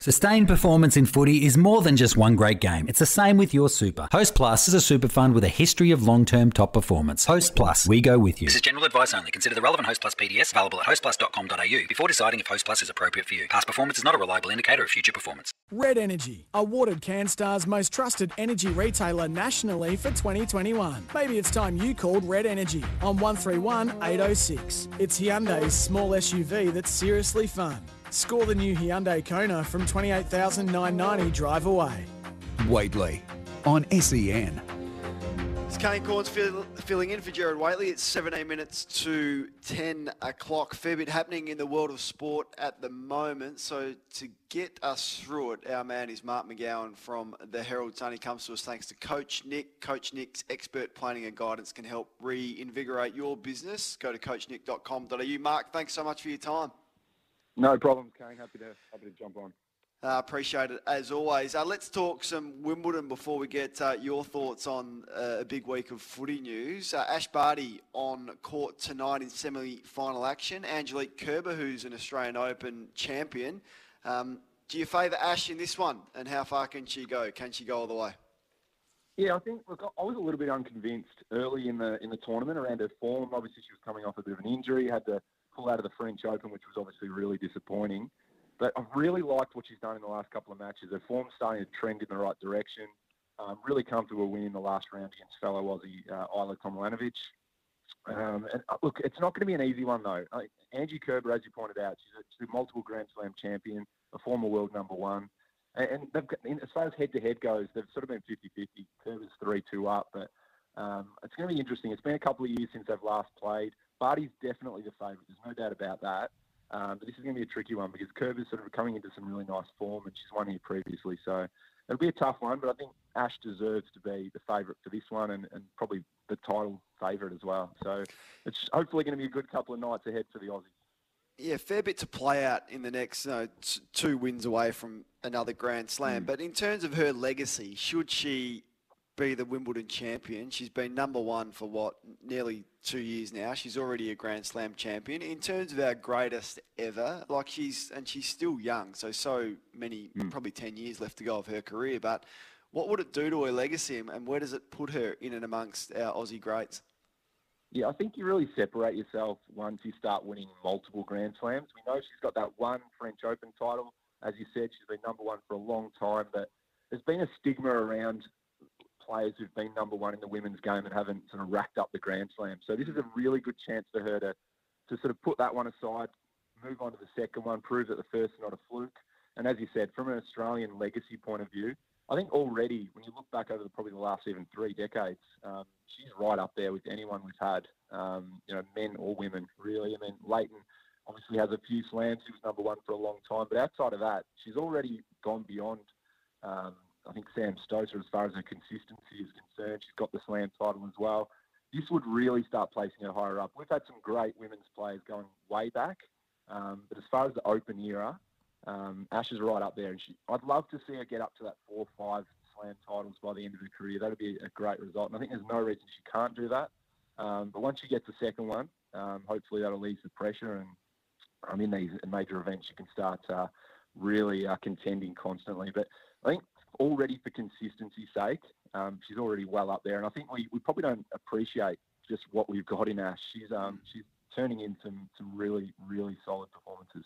Sustained performance in footy is more than just one great game. It's the same with your super. Host Plus is a super fund with a history of long-term top performance. Host Plus, we go with you. This is general advice only. Consider the relevant Host Plus PDS available at hostplus.com.au before deciding if Host Plus is appropriate for you. Past performance is not a reliable indicator of future performance. Red Energy, awarded CanStar's most trusted energy retailer nationally for 2021. Maybe it's time you called Red Energy on 131806. It's Hyundai's small SUV that's seriously fun. Score the new Hyundai Kona from $28,990 drive away. Waitley on SEN. It's Kane Corns filling in for Gerard Waitley. It's 17 minutes to 10 o'clock. Fair bit happening in the world of sport at the moment. So to get us through it, our man is Mark McGowan from the Herald Sun. He comes to us thanks to Coach Nick. Coach Nick's expert planning and guidance can help reinvigorate your business. Go to coachnick.com.au. Mark, thanks so much for your time. No problem, Kane. Happy to jump on. Appreciate it, as always. Let's talk some Wimbledon before we get your thoughts on a big week of footy news. Ash Barty on court tonight in semi-final action. Angelique Kerber, who's an Australian Open champion. Do you favour Ash in this one, and how far can she go? Can she go all the way? Yeah, I think, look, I was a little bit unconvinced early in the tournament around her form. Obviously, she was coming off a bit of an injury, had to pull out of the French Open, which was obviously really disappointing. But I've really liked what she's done in the last couple of matches. Her form's starting to trend in the right direction. Really comfortable win in the last round against fellow Aussie Isla Tomljanovic. Look, it's not going to be an easy one, though. Angie Kerber, as you pointed out, she's a multiple Grand Slam champion, a former world number one. And they've got, as far as head-to-head goes, they've sort of been 50-50. Kerber's 3-2 up. But it's going to be interesting. It's been a couple of years since they've last played. Barty's definitely the favourite. There's no doubt about that. But this is going to be a tricky one because Kerber's sort of coming into some really nice form and she's won here previously. So it'll be a tough one, but I think Ash deserves to be the favourite for this one and probably the title favourite as well. So it's hopefully going to be a good couple of nights ahead for the Aussies. Yeah, fair bit to play out in the next 2 wins away from another Grand Slam. But in terms of her legacy, should she be the Wimbledon champion? She's been number one for nearly 2 years now. She's already a Grand Slam champion. In terms of our greatest ever, she's still young, so many, probably 10 years left to go of her career. But what would it do to her legacy, and where does it put her in and amongst our Aussie greats? Yeah, I think you really separate yourself once you start winning multiple Grand Slams. We know she's got that one French Open title. As you said, she's been number one for a long time, but there's been a stigma around players who've been number one in the women's game and haven't sort of racked up the Grand Slam. So this is a really good chance for her to sort of put that one aside, move on to the second one, prove that the first is not a fluke. And as you said, from an Australian legacy point of view, I think already, when you look back over probably the last even 3 decades, she's right up there with anyone we've had, men or women, really. I mean, Leighton obviously has a few slams. She was number one for a long time. But outside of that, she's already gone beyond I think Sam Stosur, as far as her consistency is concerned. She's got the slam title as well. This would really start placing her higher up. We've had some great women's players going way back, but as far as the Open era, Ash is right up there. And I'd love to see her get up to that 4 or 5 slam titles by the end of her career. That would be a great result. And I think there's no reason she can't do that. But once she gets the second one, hopefully that'll ease the pressure. And in these major events, you can start really contending constantly. But I think already for consistency's sake, she's already well up there. And I think we probably don't appreciate just what we've got in Ash. She's turning in some really, really solid performances.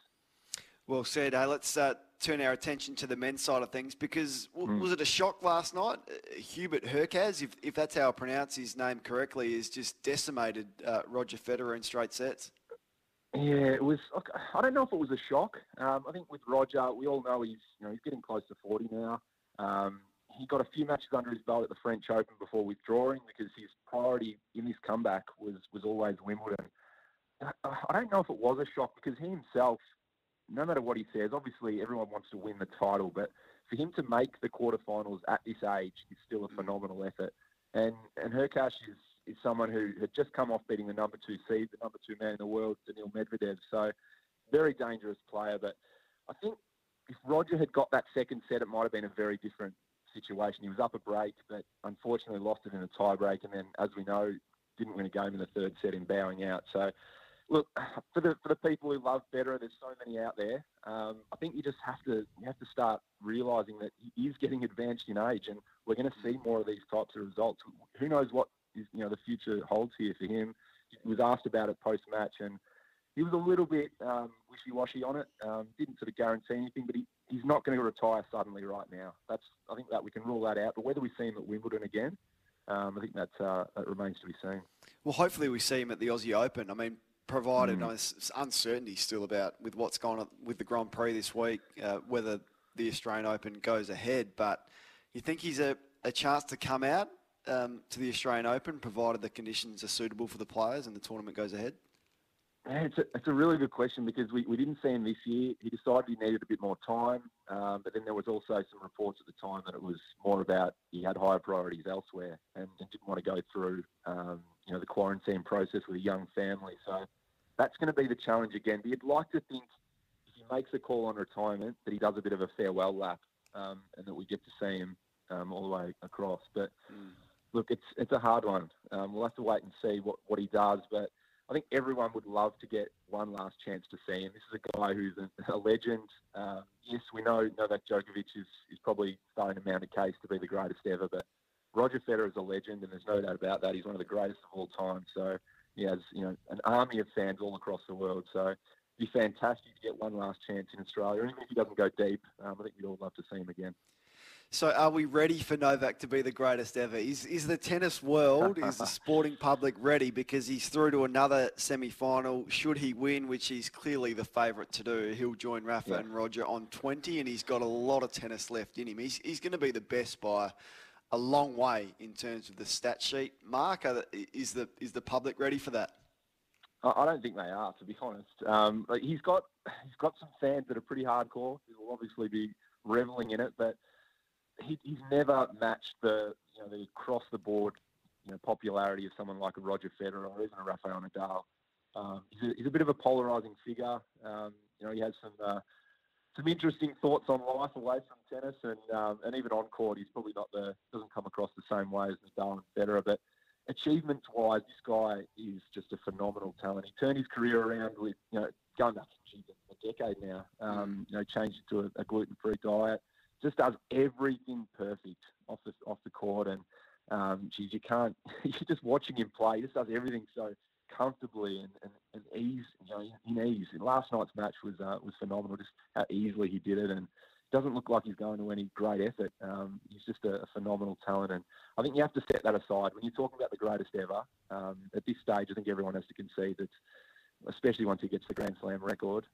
Well said. Let's turn our attention to the men's side of things because was it a shock last night? Hubert Hurkacz, if that's how I pronounce his name correctly, is just decimated Roger Federer in straight sets. Yeah, it was. Look, I don't know if it was a shock. I think with Roger, we all know he's getting close to 40 now. He got a few matches under his belt at the French Open before withdrawing because his priority in his comeback was always Wimbledon. I don't know if it was a shock because he himself, no matter what he says, obviously everyone wants to win the title, but for him to make the quarterfinals at this age is still a phenomenal effort. And Hurkacz is someone who had just come off beating the number 2 seed, the number 2 man in the world, Daniil Medvedev. So very dangerous player. But I think if Roger had got that second set, it might have been a very different situation. He was up a break, but unfortunately lost it in a tie break. And then, as we know, didn't win a game in the third set in bowing out. So Look, for the people who love Federer, there's so many out there. I think you have to start realising that he is getting advanced in age, and we're going to see more of these types of results. Who knows what the future holds here for him? He was asked about it post match, and he was a little bit wishy-washy on it. Didn't sort of guarantee anything, but he's not going to retire suddenly right now. I think that we can rule that out. But whether we see him at Wimbledon again, I think that remains to be seen. Well, hopefully we see him at the Aussie Open. I mean, provided there's uncertainty still about with what's going on with the Grand Prix this week, whether the Australian Open goes ahead. But you think he's a chance to come out to the Australian Open, provided the conditions are suitable for the players and the tournament goes ahead? Yeah, it's a really good question because we didn't see him this year. He decided he needed a bit more time, but then there was also some reports at the time that it was more about he had higher priorities elsewhere and didn't want to go through the quarantine process with a young family. So that's going to be the challenge again. But you'd like to think if he makes a call on retirement that he does a bit of a farewell lap and that we get to see him all the way across. But look, it's a hard one. We'll have to wait and see what he does, but I think everyone would love to get one last chance to see him. This is a guy who's a legend. Yes, we know Novak Djokovic is probably starting to mount a case to be the greatest ever, but Roger Federer is a legend, and there's no doubt about that. He's one of the greatest of all time. So he has an army of fans all across the world. So it'd be fantastic to get one last chance in Australia. Even if he doesn't go deep, I think we'd all love to see him again. So are we ready for Novak to be the greatest ever? Is the tennis world, is the sporting public ready? Because he's through to another semi-final. Should he win, which he's clearly the favourite to do, he'll join Rafa and Roger on 20, and he's got a lot of tennis left in him. He's going to be the best by a long way in terms of the stat sheet. Mark, is the public ready for that? I don't think they are, to be honest. He's got some fans that are pretty hardcore. He'll obviously be reveling in it, but he's never matched the across the board popularity of someone like a Roger Federer or even a Rafael Nadal. He's a bit of a polarizing figure. He has some interesting thoughts on life away from tennis, and even on court, he's probably doesn't come across the same way as Nadal and Federer. But achievements-wise, this guy is just a phenomenal talent. He turned his career around with going back a decade now. Changed it to a gluten-free diet. Just does everything perfect off the court, and you can't. You're just watching him play. He just does everything so comfortably and ease. In ease. And last night's match was phenomenal. Just how easily he did it, and it doesn't look like he's going to any great effort. He's just a phenomenal talent, and I think you have to set that aside when you're talking about the greatest ever. At this stage, I think everyone has to concede that, especially once he gets the Grand Slam record,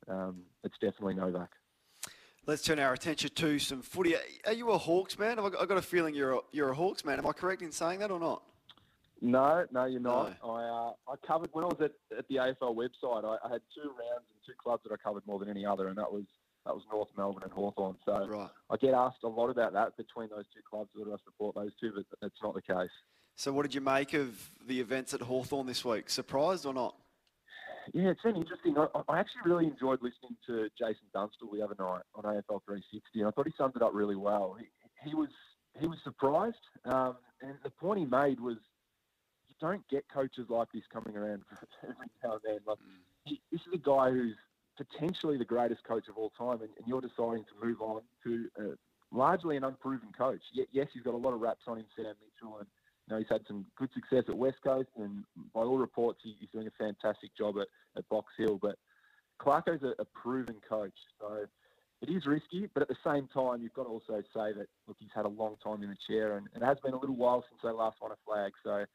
it's definitely Novak. Let's turn our attention to some footy. Are you a Hawks man? I've got a feeling you're a Hawks man. Am I correct in saying that or not? No, you're not. No. I covered, when I was at the AFL website, I had 2 rounds and 2 clubs that I covered more than any other, and that was North Melbourne and Hawthorn. So right. I get asked a lot about that between those 2 clubs, whether I support those 2, but that's not the case. So what did you make of the events at Hawthorn this week? Surprised or not? Yeah, it's been interesting. I actually really enjoyed listening to Jason Dunstall the other night on AFL 360, and I thought he summed it up really well. He was surprised, and the point he made was you don't get coaches like this coming around every now and then. This is a guy who's potentially the greatest coach of all time, and you're deciding to move on to largely an unproven coach. Yes, he's got a lot of raps on him, Sam Mitchell, and he's had some good success at West Coast, and by all reports, he's doing a fantastic job at Box Hill. But Clarko's a proven coach, so it is risky. But at the same time, you've got to also say that, look, he's had a long time in the chair, and it has been a little while since they last won a flag. So,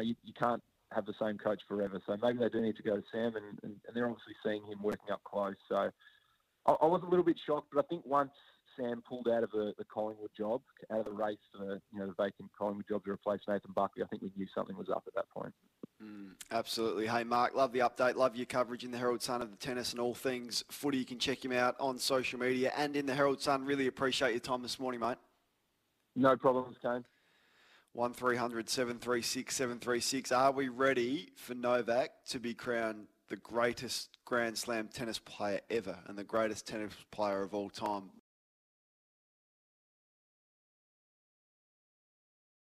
you can't have the same coach forever. So maybe they do need to go to Sam, and they're obviously seeing him working up close. So I was a little bit shocked, but I think once Sam pulled out of the Collingwood job, out of the race for the vacant Collingwood job to replace Nathan Buckley, I think we knew something was up at that point. Absolutely. Hey, Mark, love the update. Love your coverage in the Herald Sun of the tennis and all things footy. You can check him out on social media and in the Herald Sun. Really appreciate your time this morning, mate. No problems, Kane. 1300 736 736. Are we ready for Novak to be crowned the greatest Grand Slam tennis player ever and the greatest tennis player of all time?